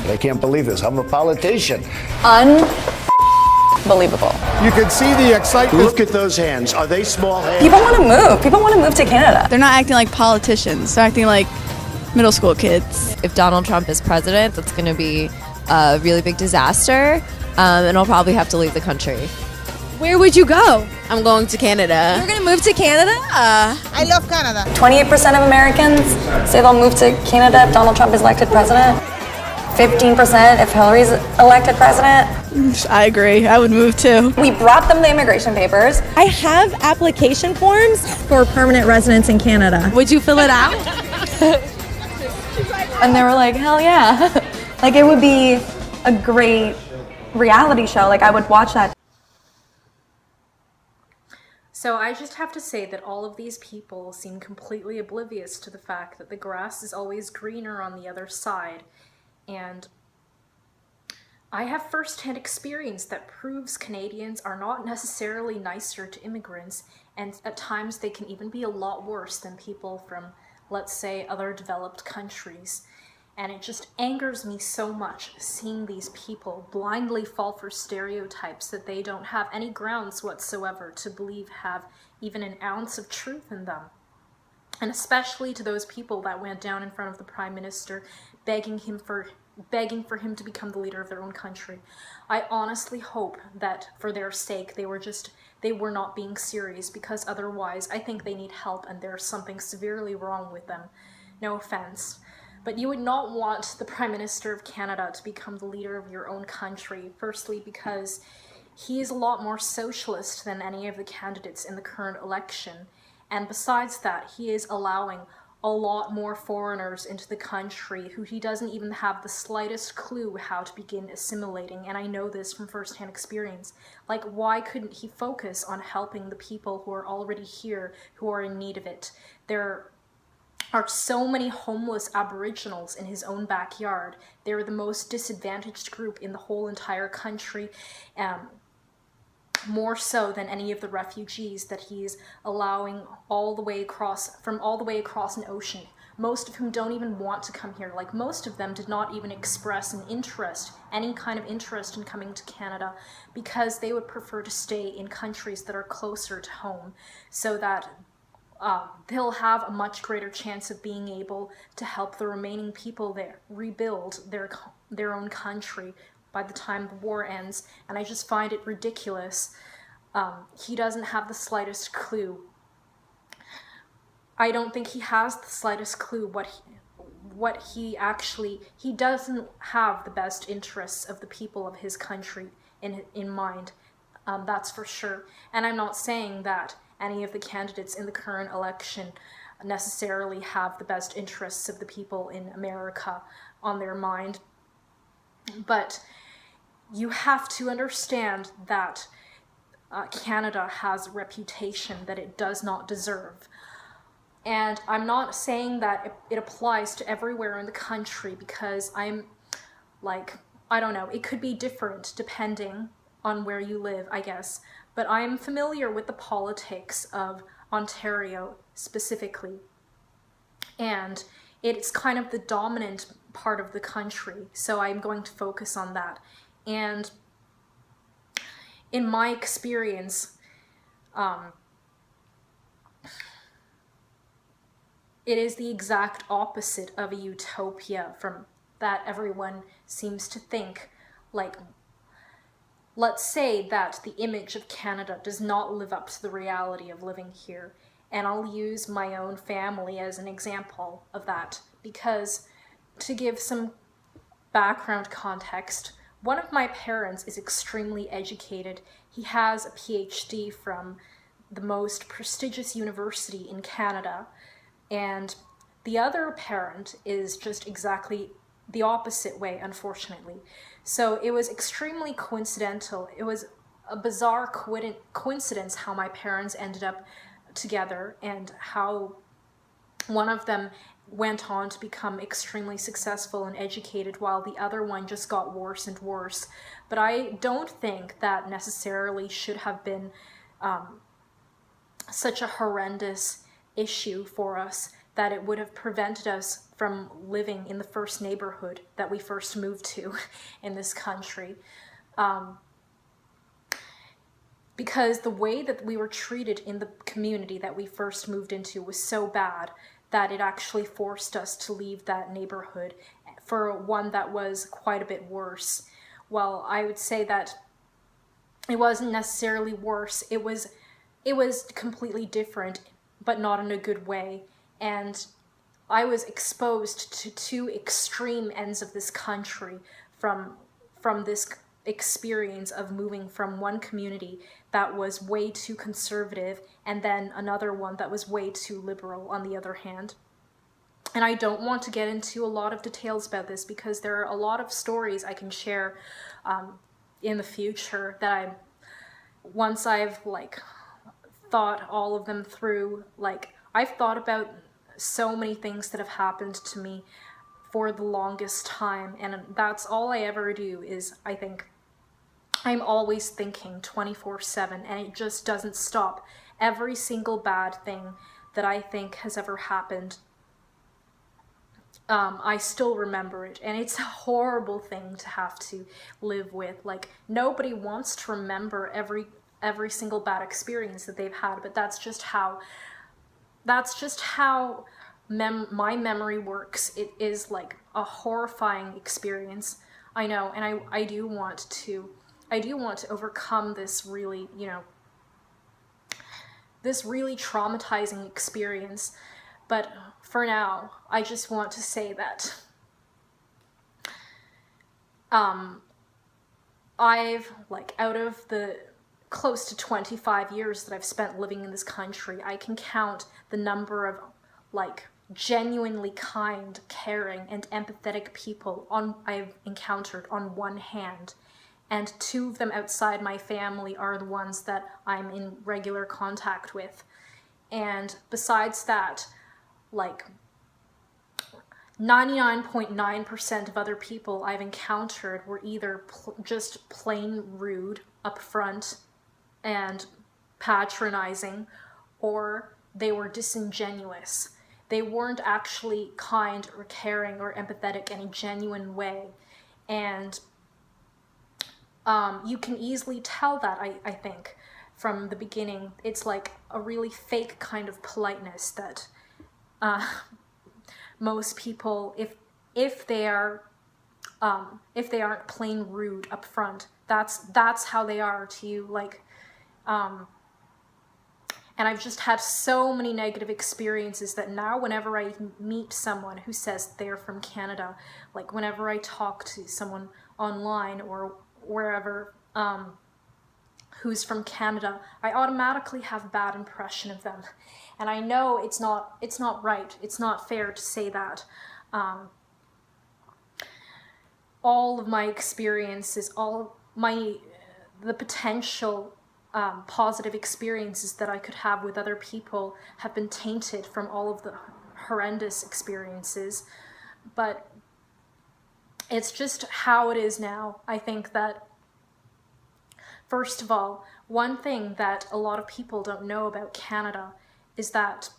I can't believe this. I'm a politician. Unbelievable. You can see the excitement. Look at those hands. Are they small hands? People want to move. People want to move to Canada. They're not acting like politicians. They're acting like middle school kids. If Donald Trump is president, that's going to be a really big disaster, and I'll probably have to leave the country. Where would you go? I'm going to Canada. You're going to move to Canada? I love Canada. 28% of Americans say they'll move to Canada if Donald Trump is elected president. 15% if Hillary's elected president. I agree. I would move too. We brought them the immigration papers. I have application forms for permanent residence in Canada. Would you fill it out? And they were like, hell yeah. Like, it would be a great reality show. Like, I would watch that. So I just have to say that all of these people seem completely oblivious to the fact that the grass is always greener on the other side. And I have first-hand experience that proves Canadians are not necessarily nicer to immigrants, and at times they can even be a lot worse than people from, let's say, other developed countries. And it just angers me so much seeing these people blindly fall for stereotypes that they don't have any grounds whatsoever to believe have even an ounce of truth in them. And especially to those people that went down in front of the Prime Minister begging for him to become the leader of their own country. I honestly hope that for their sake they were not being serious, because otherwise I think they need help and there's something severely wrong with them. No offense. But you would not want the Prime Minister of Canada to become the leader of your own country, firstly because he is a lot more socialist than any of the candidates in the current election, and besides that, he is allowing a lot more foreigners into the country who he doesn't even have the slightest clue how to begin assimilating, and I know this from first-hand experience. Like, why couldn't he focus on helping the people who are already here, who are in need of it? There are so many homeless Aboriginals in his own backyard. They're the most disadvantaged group in the whole entire country, more so than any of the refugees that he's allowing all the way across an ocean, most of whom don't even want to come here. Like, most of them did not even express an interest, any kind of interest in coming to Canada, because they would prefer to stay in countries that are closer to home, so that they'll have a much greater chance of being able to help the remaining people there rebuild their own country by the time the war ends. And I just find it ridiculous. He doesn't have the slightest clue. I don't think he has the slightest clue he doesn't have the best interests of the people of his country in mind. That's for sure. And I'm not saying that any of the candidates in the current election necessarily have the best interests of the people in America on their mind. But you have to understand that Canada has a reputation that it does not deserve. And I'm not saying that it applies to everywhere in the country, because I'm like, I don't know, it could be different depending on where you live, I guess. But I am familiar with the politics of Ontario specifically, and it's kind of the dominant part of the country, so I'm going to focus on that. And in my experience, it is the exact opposite of a utopia from that everyone seems to think. Like, let's say that the image of Canada does not live up to the reality of living here. And I'll use my own family as an example of that, because to give some background context, one of my parents is extremely educated. He has a PhD from the most prestigious university in Canada, and the other parent is just exactly the opposite way, unfortunately. So it was extremely coincidental. It was a bizarre coincidence how my parents ended up together, and how one of them went on to become extremely successful and educated while the other one just got worse and worse. But I don't think that necessarily should have been such a horrendous issue for us, that it would have prevented us from living in the first neighborhood that we first moved to in this country. Because the way that we were treated in the community that we first moved into was so bad that it actually forced us to leave that neighborhood for one that was quite a bit worse. Well, I would say that it wasn't necessarily worse. It was completely different, but not in a good way. And I was exposed to two extreme ends of this country from this experience of moving from one community that was way too conservative and then another one that was way too liberal on the other hand. And I don't want to get into a lot of details about this because there are a lot of stories I can share in the future that once I've like thought all of them through, like I've thought about so many things that have happened to me for the longest time, and that's all I ever do is I think I'm always thinking 24/7, and it just doesn't stop. Every single bad thing that I think has ever happened, I still remember it, and it's a horrible thing to have to live with. Like, nobody wants to remember every single bad experience that they've had, but that's just how my memory works. It is like a horrifying experience, I know, and I do want to overcome this really, this really traumatizing experience. But for now, I just want to say that I've, like, out of the close to 25 years that I've spent living in this country, I can count the number of, like, genuinely kind, caring, and empathetic people I've encountered on one hand. And two of them outside my family are the ones that I'm in regular contact with. And besides that, like 99.9% of other people I've encountered were either just plain rude up front and patronizing, or they were disingenuous. They weren't actually kind or caring or empathetic in a genuine way. And you can easily tell that, I think, from the beginning. It's like a really fake kind of politeness that most people, if they aren't plain rude up front, that's how they are to you. Like, and I've just had so many negative experiences that now whenever I meet someone who says they're from Canada, like whenever I talk to someone online or wherever who's from Canada, I automatically have a bad impression of them. And I know it's not right, it's not fair to say that. All of my experiences, the potential positive experiences that I could have with other people have been tainted from all of the horrendous experiences. But it's just how it is now. I think that, first of all, one thing that a lot of people don't know about Canada is that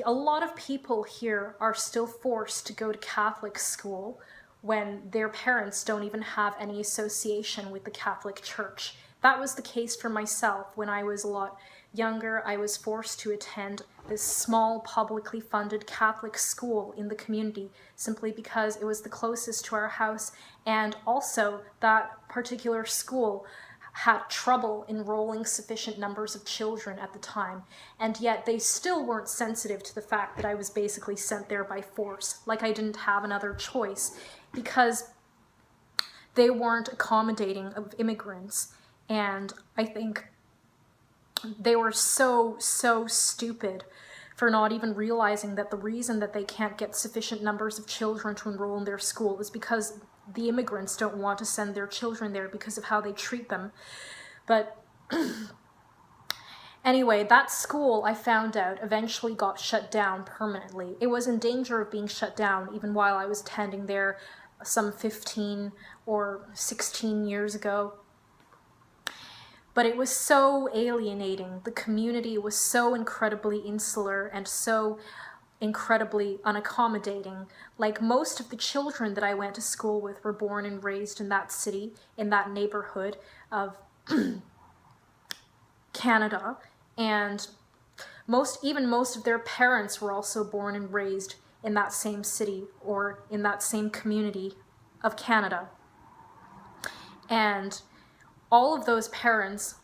a lot of people here are still forced to go to Catholic school when their parents don't even have any association with the Catholic Church. That was the case for myself. When I was a lot younger, I was forced to attend this small publicly funded Catholic school in the community simply because it was the closest to our house, and also that particular school had trouble enrolling sufficient numbers of children at the time, and yet they still weren't sensitive to the fact that I was basically sent there by force, like I didn't have another choice, because they weren't accommodating of immigrants. And I think they were so stupid for not even realizing that the reason that they can't get sufficient numbers of children to enroll in their school is because the immigrants don't want to send their children there because of how they treat them. But anyway, that school, I found out, eventually got shut down permanently. It was in danger of being shut down even while I was attending there some 15 or 16 years ago. But it was so alienating. The community was so incredibly insular and so incredibly unaccommodating. Like, most of the children that I went to school with were born and raised in that city, in that neighborhood of Canada, and most of their parents were also born and raised in that same city or in that same community of Canada. And all of those parents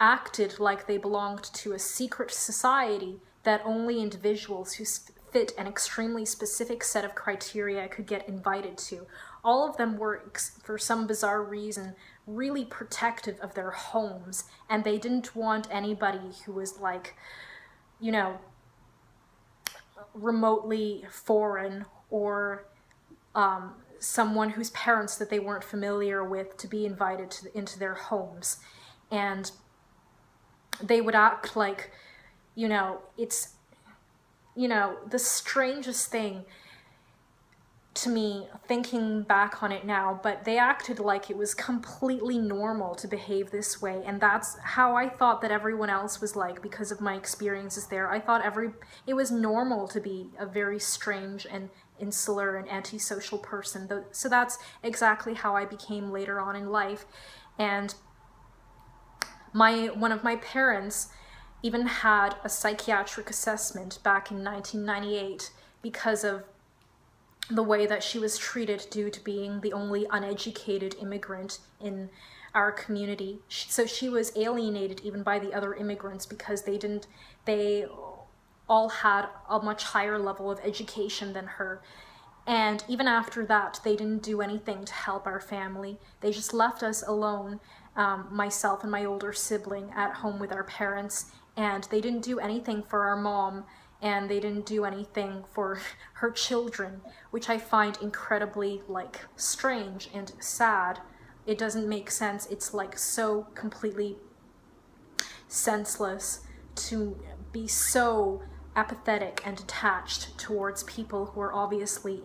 acted like they belonged to a secret society that only individuals who fit an extremely specific set of criteria could get invited to. All of them were, for some bizarre reason, really protective of their homes, and they didn't want anybody who was like, you know, remotely foreign or someone whose parents that they weren't familiar with to be invited into their homes. And they would act like, you know, it's, you know, the strangest thing to me, thinking back on it now, but they acted like it was completely normal to behave this way, and that's how I thought that everyone else was like because of my experiences there. I thought it was normal to be a very strange and insular and antisocial person. So that's exactly how I became later on in life. And one of my parents even had a psychiatric assessment back in 1998 because of the way that she was treated due to being the only uneducated immigrant in our community. So she was alienated even by the other immigrants because they all had a much higher level of education than her. And even after that, they didn't do anything to help our family. They just left us alone, myself and my older sibling, at home with our parents. And they didn't do anything for our mom, and they didn't do anything for her children, which I find incredibly, like, strange and sad. It doesn't make sense. It's like so completely senseless to be so apathetic and detached towards people who are obviously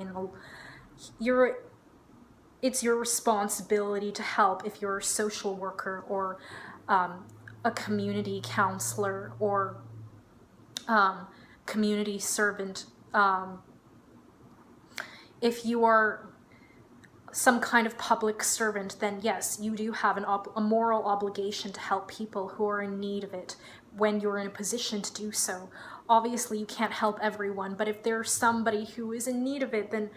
it's your responsibility to help if you're a social worker or a community counselor or community servant. If you are some kind of public servant, then yes, you do have a moral obligation to help people who are in need of it when you're in a position to do so. Obviously, you can't help everyone, but if there's somebody who is in need of it, then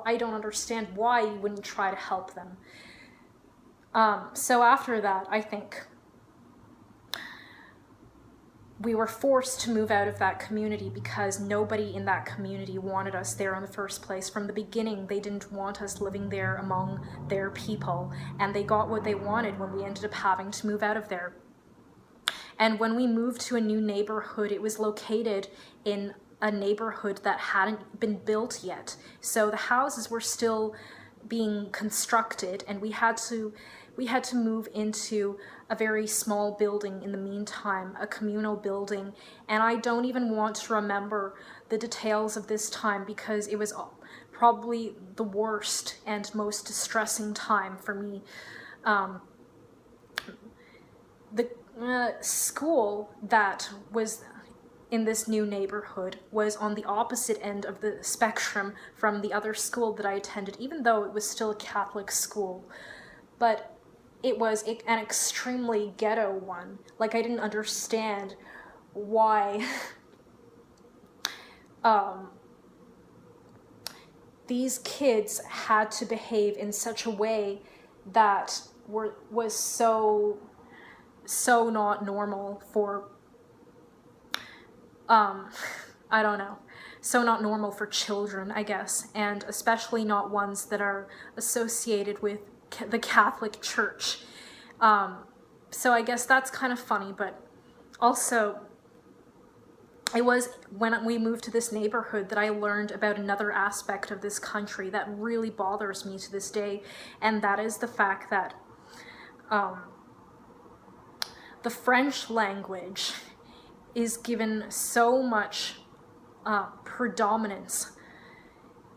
I don't understand why you wouldn't try to help them. So after that, I think we were forced to move out of that community because nobody in that community wanted us there in the first place. From the beginning, they didn't want us living there among their people, and they got what they wanted when we ended up having to move out of there. And when we moved to a new neighborhood, it was located in a neighborhood that hadn't been built yet. So the houses were still being constructed, and we had to move into a very small building in the meantime, a communal building. And I don't even want to remember the details of this time because it was probably the worst and most distressing time for me. The school that was in this new neighborhood was on the opposite end of the spectrum from the other school that I attended, even though it was still a Catholic school. But it was an extremely ghetto one. Like, I didn't understand why these kids had to behave in such a way that was so not normal for I don't know, so not normal for children, I guess, and especially not ones that are associated with the Catholic Church. So I guess that's kind of funny, but also it was when we moved to this neighborhood that I learned about another aspect of this country that really bothers me to this day, and that is the fact that the French language is given so much predominance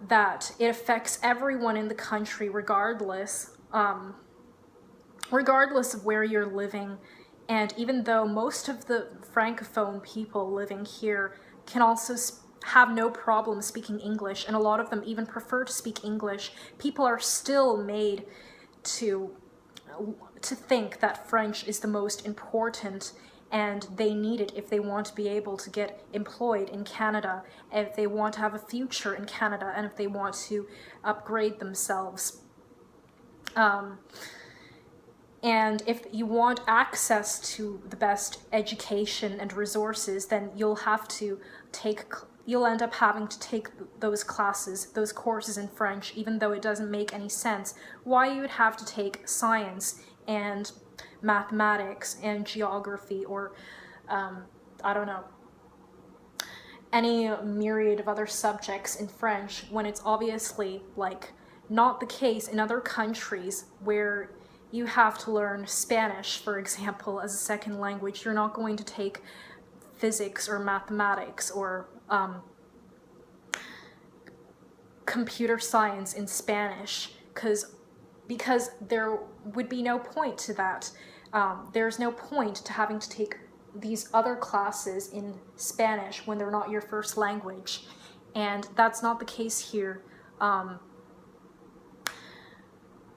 that it affects everyone in the country regardless of where you're living. And even though most of the Francophone people living here can also have no problem speaking English, and a lot of them even prefer to speak English, people are still made to think that French is the most important, and they need it if they want to be able to get employed in Canada, if they want to have a future in Canada, and if they want to upgrade themselves. And if you want access to the best education and resources, then you'll end up having to take those classes, those courses in French, even though it doesn't make any sense why you would have to take science and mathematics and geography, or I don't know, any myriad of other subjects in French, when it's obviously like not the case in other countries where you have to learn Spanish, for example, as a second language. You're not going to take physics or mathematics or computer science in Spanish, because there would be no point to that. There's no point to having to take these other classes in Spanish when they're not your first language, and that's not the case here.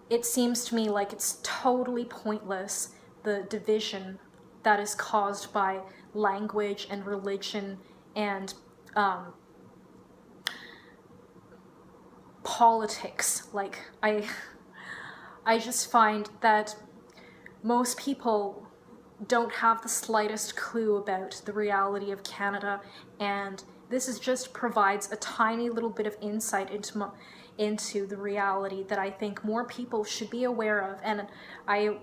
It seems to me like it's totally pointless, the division that is caused by language and religion and politics. Like, I just find that most people don't have the slightest clue about the reality of Canada, and this just provides a tiny little bit of insight into the reality that I think more people should be aware of. And I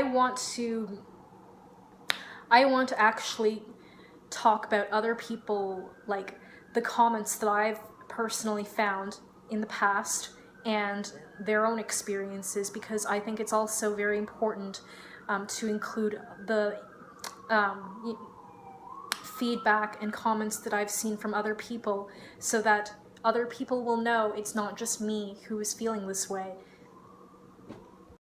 want to actually talk about other people, like the comments that I've personally found in the past and their own experiences, because I think it's also very important to include the feedback and comments that I've seen from other people, so that other people will know it's not just me who is feeling this way.